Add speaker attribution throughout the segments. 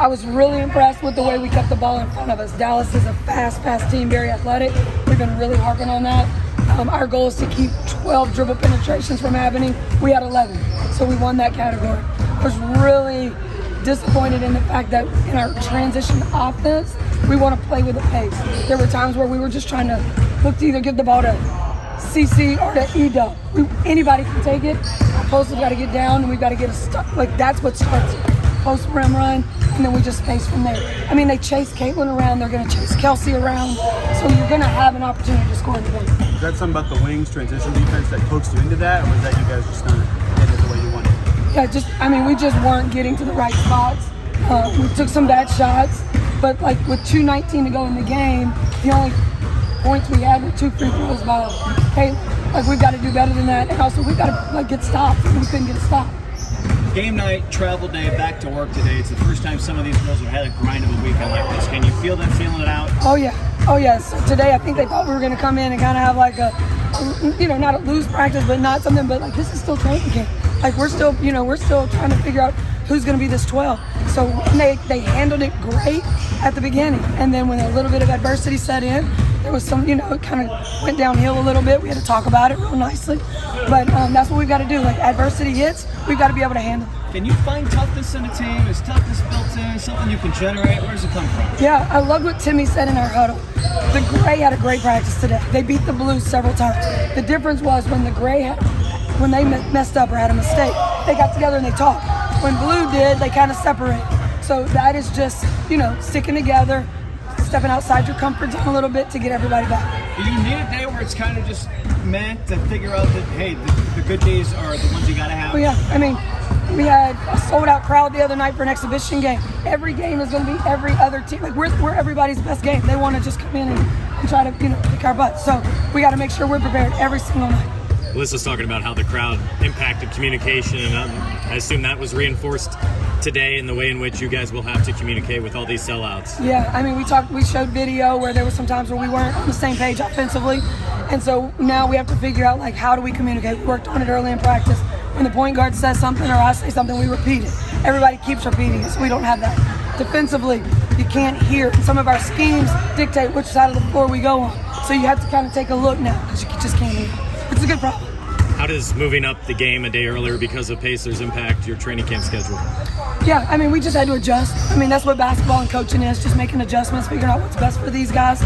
Speaker 1: I was really impressed with the way we kept the ball in front of us. Dallas is a fast team, very athletic. We've been really harping on that. Our goal is to keep 12 dribble penetrations from happening. We had 11, so we won that category. I was really disappointed in the fact that in our transition offense, we want to play with the pace. There were times where we were just trying to look to either give the ball to CC or to E-Dub. Anybody can take it. Our post has got to get down, and we've got to get a stuck. Like, that's what starts it. Post rim run, and then we just space from there. I mean, they chase Caitlin around. They're going to chase Kelsey around. So you're going to have an opportunity to score in the paint.
Speaker 2: Is that something about the wings transition defense that coaxed you into that, or was that you guys just not hitting it the way you wanted?
Speaker 1: Yeah, we just weren't getting to the right spots. We took some bad shots, but like with 2:19 to go in the game, the only points we had were 2 free throws by Caitlin. Like, we've got to do better than that, and also we've got to get stopped. We couldn't get stopped.
Speaker 3: Game night, travel day, back to work today. It's the first time some of these girls have had a grind of a weekend like this. Can you feel them feeling it out?
Speaker 1: Oh yeah. So today I think they thought we were going to come in and kind of have like a, not a loose practice, but not something, but like this is still training camp. Like we're still trying to figure out who's going to be this 12. So they handled it great at the beginning, and then when a little bit of adversity set in, there was some, it kind of went downhill a little bit. We had to talk about it real nicely, but that's what we've got to do. Like, adversity hits, we've got to be able to handle it.
Speaker 3: Can you find toughness in a team? Is toughness built in? Something you can generate? Where does it come from?
Speaker 1: Yeah, I love what Timmy said in our huddle. The Gray had a great practice today. They beat the Blues several times. The difference was when the Gray when they messed up or had a mistake, they got together and they talked. When Blue did, they kind of separated. So that is just, sticking together, stepping outside your comfort zone a little bit to get everybody back.
Speaker 3: Do you need a day where it's kind of just meant to figure out that, hey, the good days are the ones you got to have?
Speaker 1: Oh, yeah. I mean, we had a sold-out crowd the other night for an exhibition game. Every game is going to be every other team. Like, we're everybody's best game. They want to just come in and try to, kick our butts. So we got to make sure we're prepared every single night.
Speaker 4: Alyssa's talking about how the crowd impacted communication, and I assume that was reinforced today in the way in which you guys will have to communicate with all these sellouts.
Speaker 1: Yeah, I mean, we showed video where there were some times where we weren't on the same page offensively, and so now we have to figure out, like, how do we communicate? We worked on it early in practice. When the point guard says something or I say something, we repeat it. Everybody keeps repeating it, so we don't have that. Defensively, you can't hear. Some of our schemes dictate which side of the floor we go on, so you have to kind of take a look now because you just can't hear. It's a good problem.
Speaker 4: How does moving up the game a day earlier because of Pacers impact your training camp schedule?
Speaker 1: Yeah, I mean, we just had to adjust. I mean, that's what basketball and coaching is, just making adjustments, figuring out what's best for these guys.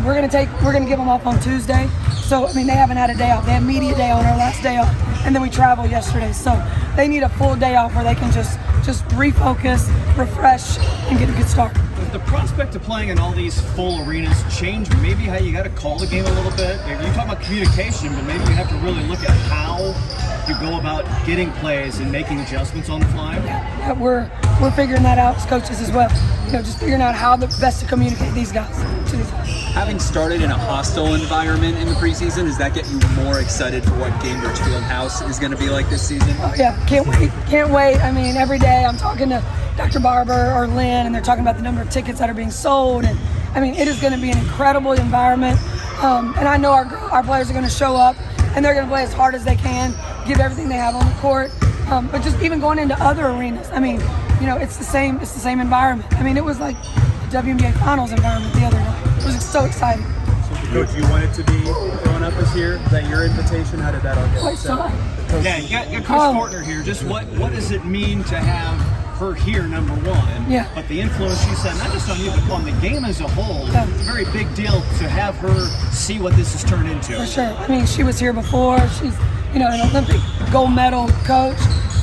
Speaker 1: We're gonna give them off on Tuesday. So, I mean, they haven't had a day off. They had media day on our last day off, and then we traveled yesterday. So they need a full day off where they can just refocus, refresh, and get a good start.
Speaker 3: Does the prospect of playing in all these full arenas change maybe how you got to call the game a little bit? You talk about communication, but maybe you have to really look at how you go about getting plays and making adjustments on the fly.
Speaker 1: Yeah, we're figuring that out as coaches as well. Just figuring out how the best to communicate these guys to these guys.
Speaker 5: Having started in a hostile environment in the preseason, does that get you more excited for what Gainbridge Fieldhouse is going to be like this season?
Speaker 1: Oh yeah, can't wait. I mean, every day I'm talking to Dr. Barber or Lynn, and they're talking about the number of tickets that are being sold, and I mean, it is going to be an incredible environment. And I know our players are going to show up, and they're going to play as hard as they can, give everything they have on the court. But just even going into other arenas, I mean, it's the same environment. I mean, it was like the WNBA Finals environment the other night. It was so exciting.
Speaker 2: So, Coach, you wanted to be growing up this year? Is that your invitation? How did that all get
Speaker 1: Wait,
Speaker 2: set?
Speaker 3: Yeah, you got Christie Fortner here. Just what does it mean to have her here, number one?
Speaker 1: Yeah.
Speaker 3: But the influence she said, not just on you, but on the game as a whole,
Speaker 1: Yeah.
Speaker 3: it's a very big deal to have her see what this has turned into.
Speaker 1: For sure. I mean, she was here before. She's, an Olympic gold medal coach.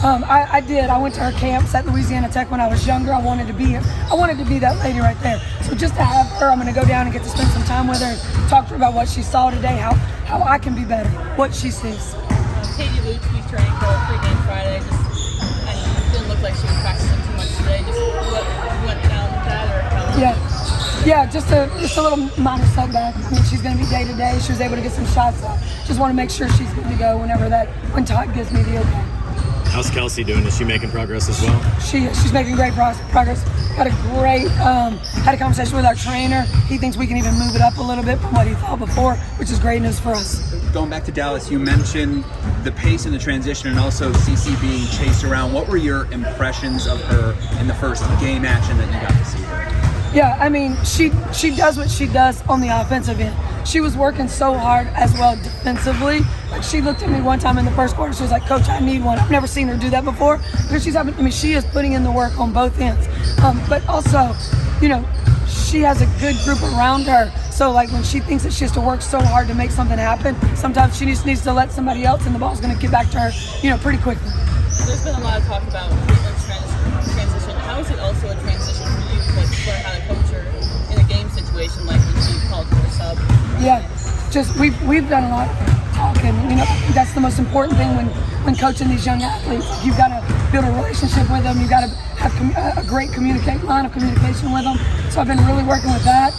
Speaker 1: I went to her camps at Louisiana Tech when I was younger. I wanted to be here. I wanted to be that lady right there. So just to have her, I'm going to go down and get to spend some time with her, talk to her about what she saw today, how I can be better, what she sees.
Speaker 6: Katie Luch, we trained for a pregame Friday. And it didn't look like she was practicing too much today. Just what went down with that, or how?
Speaker 1: Yeah, just a little minor setback. I mean, she's going to be day to day. She was able to get some shots up. Just want to make sure she's good to go when Todd gives me the okay.
Speaker 4: How's Kelsey doing? Is she making progress as well?
Speaker 1: She's making great progress. Got a great, had a conversation with our trainer. He thinks we can even move it up a little bit from what he thought before, which is great news for us.
Speaker 5: Going back to Dallas, you mentioned the pace and the transition and also CC being chased around. What were your impressions of her in the first game action that you got to see her?
Speaker 1: Yeah, I mean, she does what she does on the offensive end. She was working so hard as well defensively. Like, she looked at me one time in the first quarter. She was like, "Coach, I need one." I've never seen her do that before. Because she is putting in the work on both ends. But also, she has a good group around her. So, like, when she thinks that she has to work so hard to make something happen, sometimes she just needs to let somebody else, and the ball's going to get back to her, pretty quickly.
Speaker 6: There's been a lot of talk about Caitlin's transition. How is it also a transition for you to learn how to coach her in a game situation like when she called for a sub?
Speaker 1: Yeah, just we've done a lot of talking. That's the most important thing when coaching these young athletes. You've got to build a relationship with them. You've got to have a great line of communication with them. So I've been really working with that.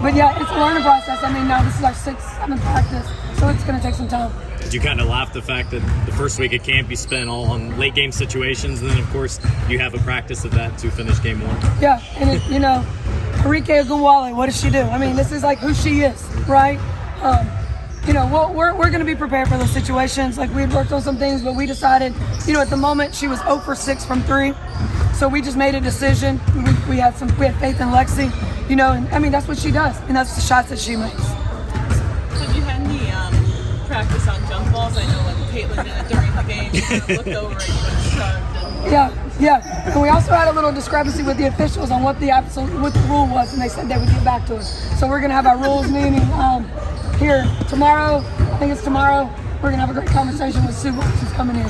Speaker 1: But yeah, it's a learning process. I mean, now this is our 6th, 7th practice, so it's going to take some time.
Speaker 4: Did you kind of laugh the fact that the first week at camp you spent all on late game situations, and then of course you have a practice of that to finish game 1?
Speaker 1: Yeah, and Arike Ogunwale, what does she do? I mean, this is like who she is, right? We're going to be prepared for those situations. Like, we had worked on some things, but we decided, at the moment she was 0 for 6 from 3. So we just made a decision. We had faith in Lexi, and I mean, that's what she does, and that's the shots that she makes.
Speaker 6: Did you have any practice on jump balls? I know when Caitlin did it during the game, you kind of looked over and you shrugged.
Speaker 1: Yeah. And we also had a little discrepancy with the officials on what the rule was, and they said they would get back to us. So we're going to have our rules meeting here tomorrow. I think it's tomorrow. We're going to have a great conversation with Sue, who's coming in.